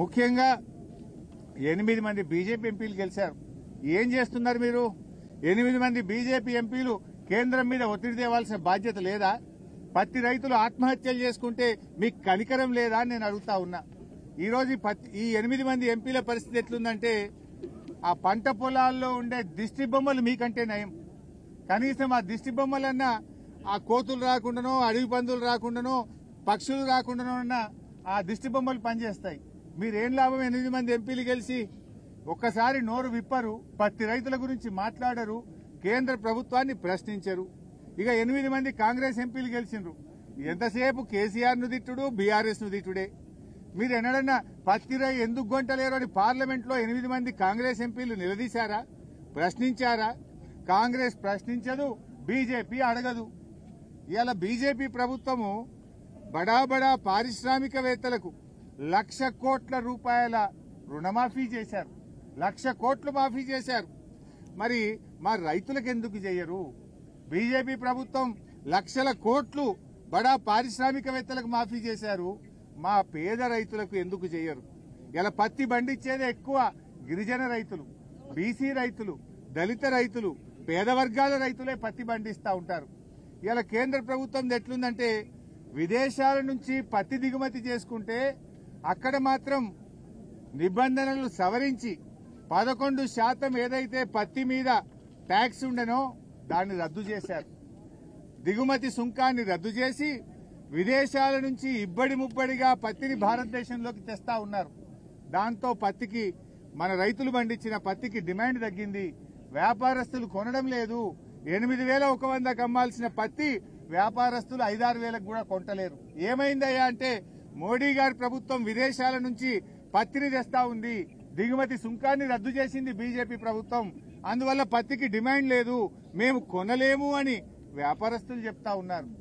ముఖ్యంగా 8 మంది బీజేపీ ఎంపీలు గెలిచారు. ఏం చేస్తున్నారు మీరు? 8 మంది బీజేపీ ఎంపీలు కేంద్రం మీద ఒత్తిడి తేవాల్సిన బాధ్యత లేదా? పత్తి రైతులు ఆత్మహత్యలు చేసుకుంటే మీకు కనికరం లేదా అని నేను అడుగుతా ఉన్నా. ఈరోజు ఈ 8 మంది ఎంపీల పరిస్థితి ఎట్లుందంటే ఆ పంట పొలాల్లో ఉండే దిష్టి బొమ్మలు మీకంటే నయం. కనీసం ఆ దిష్టి బొమ్మలన్నా ఆ కోతులు రాకుండానో, అడవి పందులు రాకుండానో, పక్షులు రాకుండానో అన్నా ఆ దిష్టి బొమ్మలు పనిచేస్తాయి. మీరేం లాభం? 8 మంది ఎంపీలు గెలిచి ఒక్కసారి నోరు విప్పరు, పత్తి రైతుల గురించి మాట్లాడరు, కేంద్ర ప్రభుత్వాన్ని ప్రశ్నించరు. ఇక 8 మంది కాంగ్రెస్ ఎంపీలు గెలిచిండ్రు. ఎంతసేపు కేసీఆర్ ను తిట్టుడు, బీఆర్ఎస్ ను తిట్టుడే. మీరు ఎన్నడన్నా పత్తి రై ఎందుకు గొంటలేరు అని పార్లమెంట్ లో 8 మంది కాంగ్రెస్ ఎంపీలు నిలదీశారా? ప్రశ్నించారా? కాంగ్రెస్ ప్రశ్నించదు, బీజేపీ అడగదు. ఇవాళ బీజేపీ ప్రభుత్వము బడా బడా పారిశ్రామికవేత్తలకు 1,00,000 కోట్ల రూపాయల రుణమాఫీ చేశారు. 1,00,000 కోట్లు మాఫీ చేశారు. మరి మా రైతులకు ఎందుకు చేయరు? బీజేపీ ప్రభుత్వం 1,00,000 కోట్లు బడా పారిశ్రామికవేత్తలకు మాఫీ చేశారు, మా పేద రైతులకు ఎందుకు చేయరు? ఇలా పత్తి పండించేదే ఎక్కువ గిరిజన రైతులు, బీసీ రైతులు, దళిత రైతులు, పేద వర్గాల రైతులే పత్తి పండిస్తూ ఉంటారు. ఇలా కేంద్ర ప్రభుత్వం ఎట్లుందంటే విదేశాల నుంచి పత్తి దిగుమతి చేసుకుంటే అక్కడ మాత్రం నిబంధనలు సవరించి 11% ఏదైతే పత్తి మీద ట్యాక్స్ ఉండనో దాన్ని రద్దు చేశారు. దిగుమతి సుంకాన్ని రద్దు చేసి విదేశాల నుంచి ఇబ్బడి ముబ్బడిగా పత్తిని భారతదేశంలోకి తెస్తా ఉన్నారు. దాంతో పత్తికి, మన రైతులు పండించిన పత్తికి డిమాండ్ తగ్గింది. వ్యాపారస్తులు కొనడం లేదు. 8,100కు అమ్మాల్సిన పత్తి వ్యాపారస్తులు 5,000-6,000కు కూడా కొంటలేరు. ఏమైందయ్యా అంటే మోడీ గారి ప్రభుత్వం విదేశాల నుంచి పత్తిని తెస్తా ఉంది, దిగుమతి సుంకాన్ని రద్దు చేసింది బీజేపీ ప్రభుత్వం. అందువల్ల పత్తికి డిమాండ్ లేదు, మేము కొనలేము అని వ్యాపారస్తులు చెప్తా ఉన్నారు.